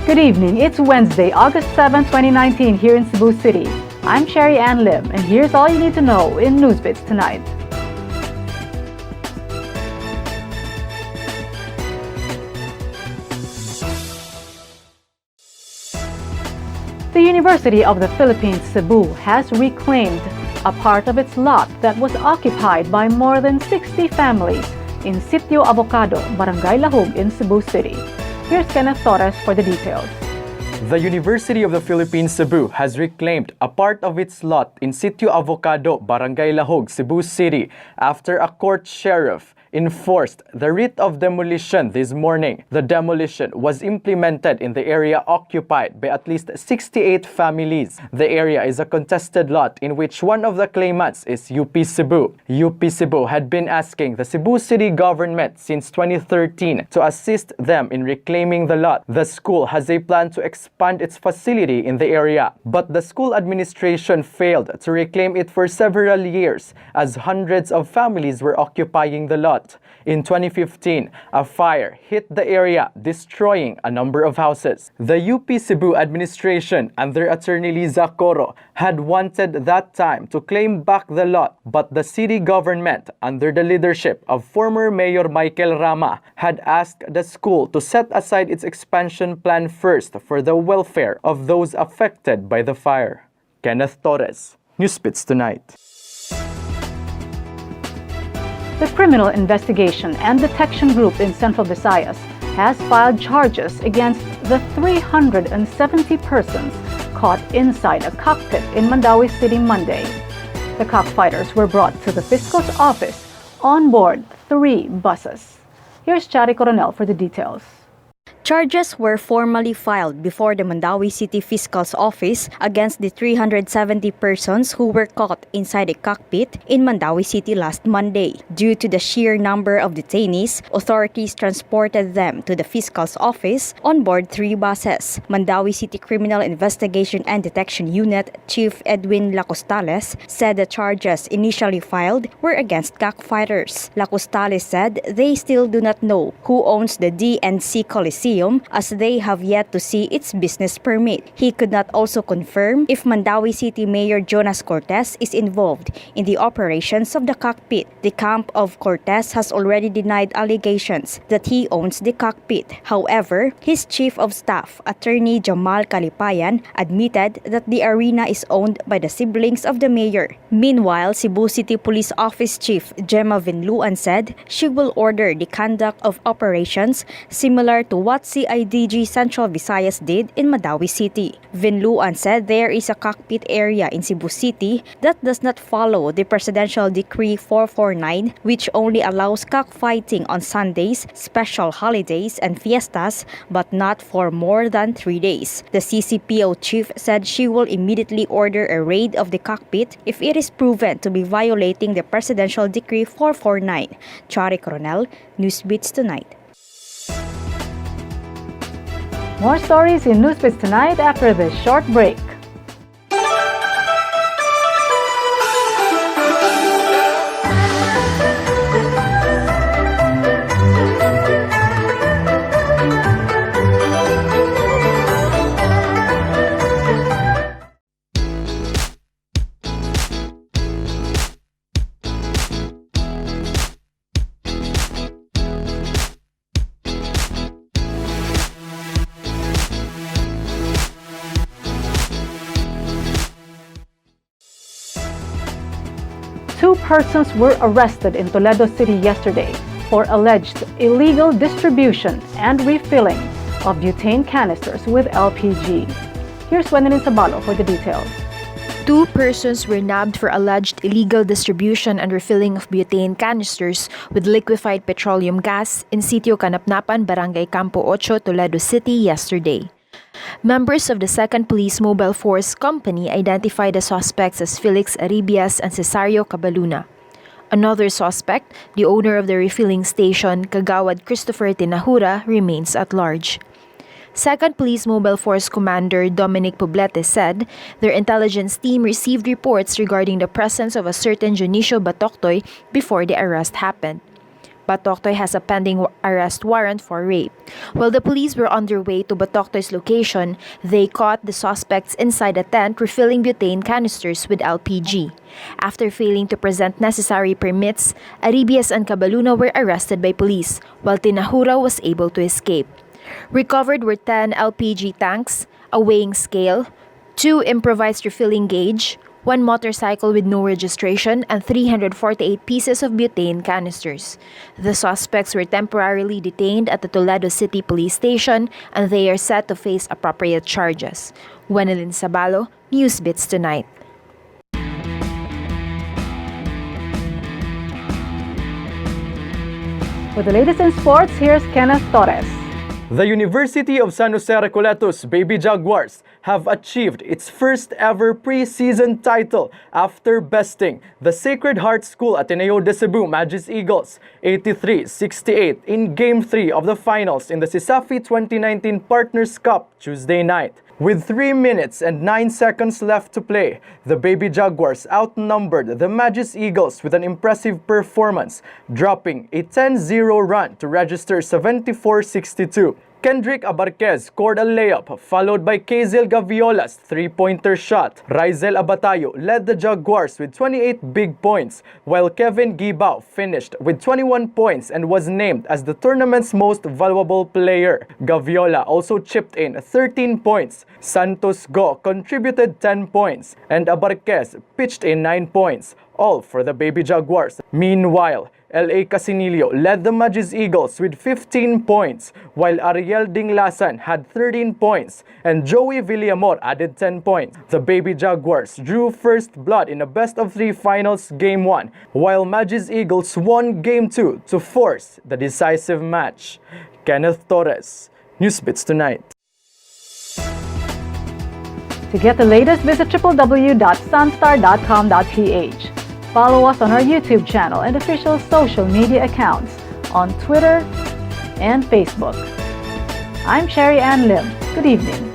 Good evening. It's Wednesday, August 7, 2019 here in Cebu City. I'm Sherry Ann Lim, and here's all you need to know in NewsBits tonight. The University of the Philippines, Cebu, has reclaimed a part of its lot that was occupied by more than 60 families in Sitio Avocado, Barangay Lahug in Cebu City. Here's Kenneth Torres for the details. The University of the Philippines, Cebu, has reclaimed a part of its lot in Sitio Avocado, Barangay Lahug, Cebu City, after a court sheriff enforced the writ of demolition this morning. The demolition was implemented in the area occupied by at least 68 families. The area is a contested lot in which one of the claimants is UP Cebu. UP Cebu had been asking the Cebu City government since 2013 to assist them in reclaiming the lot. The school has a plan to expand its facility in the area, but the school administration failed to reclaim it for several years as hundreds of families were occupying the lot. In 2015, a fire hit the area, destroying a number of houses. The UP Cebu administration under Attorney Liza Coro had wanted that time to claim back the lot, but the city government, under the leadership of former Mayor Michael Rama, had asked the school to set aside its expansion plan first for the welfare of those affected by the fire. Kenneth Torres, NewsBits Tonight. The Criminal Investigation and Detection Group in Central Visayas has filed charges against the 370 persons caught inside a cockpit in Mandaue City Monday. The cockfighters were brought to the fiscal's office on board 3 buses. Here's Chari Coronel for the details. Charges were formally filed before the Mandaue City Fiscal's Office against the 370 persons who were caught inside a cockpit in Mandaue City last Monday. Due to the sheer number of detainees, authorities transported them to the Fiscal's Office on board 3 buses. Mandaue City Criminal Investigation and Detection Unit Chief Edwin Lacostales said the charges initially filed were against cockfighters. Lacostales said they still do not know who owns the DNC Coliseum, as they have yet to see its business permit. He could not also confirm if Mandaue City Mayor Jonas Cortez is involved in the operations of the cockpit. The camp of Cortez has already denied allegations that he owns the cockpit. However, his chief of staff, Attorney Jamal Kalipayan, admitted that the arena is owned by the siblings of the mayor. Meanwhile, Cebu City Police Office Chief Gemma Vinluan said she will order the conduct of operations similar to what CIDG Central Visayas did in Mandaue City. Vinluan said there is a cockpit area in Cebu City that does not follow the Presidential Decree 449, which only allows cockfighting on Sundays, special holidays, and fiestas, but not for more than 3 days. The CCPO chief said she will immediately order a raid of the cockpit if it is proven to be violating the Presidential Decree 449. Chari Coronel, NewsBits Tonight. More stories in NewsBits Tonight after this short break. Two persons were arrested in Toledo City yesterday for alleged illegal distribution and refilling of butane canisters with LPG. Here's Wendelin Sabalo for the details. 2 persons were nabbed for alleged illegal distribution and refilling of butane canisters with liquefied petroleum gas in Sitio Canapnapan, Barangay Campo 8, Toledo City yesterday. Members of the 2nd Police Mobile Force Company identified the suspects as Felix Aribias and Cesario Cabaluna. Another suspect, the owner of the refilling station, Kagawad Christopher Tinahura, remains at large. 2nd Police Mobile Force Commander Dominic Poblete said their intelligence team received reports regarding the presence of a certain Junicio Batoctoy before the arrest happened. Batoctoy has a pending arrest warrant for rape. While the police were on their way to Batoctoy's location, they caught the suspects inside a tent refilling butane canisters with LPG. After failing to present necessary permits, Aribias and Cabaluna were arrested by police, while Tinahura was able to escape. Recovered were 10 LPG tanks, a weighing scale, 2 improvised refilling gauge, 1 motorcycle with no registration, and 348 pieces of butane canisters. The suspects were temporarily detained at the Toledo City Police Station and they are set to face appropriate charges. Wenelin Sabalo, NewsBits Tonight. With the latest in sports, here's Kenneth Torres. The University of San Jose Recoletos Baby Jaguars have achieved its first ever preseason title after besting the Sacred Heart School Ateneo de Cebu Magis Eagles 83-68 in Game 3 of the finals in the CISAFI 2019 Partners Cup Tuesday night. With 3 minutes and 9 seconds left to play, the Baby Jaguars outnumbered the Magis Eagles with an impressive performance, dropping a 10-0 run to register 74-62. Kendrick Abarquez scored a layup, followed by Kazel Gaviola's three-pointer shot. Raizel Abatayo led the Jaguars with 28 big points, while Kevin Gibao finished with 21 points and was named as the tournament's most valuable player. Gaviola also chipped in 13 points. Santos Go contributed 10 points, and Abarquez pitched in 9 points, all for the Baby Jaguars. Meanwhile, L.A. Casinillo led the Magis Eagles with 15 points, while Ariel Dinglasan had 13 points, and Joey Villamor added 10 points. The Baby Jaguars drew first blood in a best-of-3 finals Game 1, while Magis Eagles won Game 2 to force the decisive match. Kenneth Torres, NewsBits Tonight. To get the latest, visit www.sunstar.com.ph. Follow us on our YouTube channel and official social media accounts on Twitter and Facebook. I'm Sherry Ann Lim. Good evening.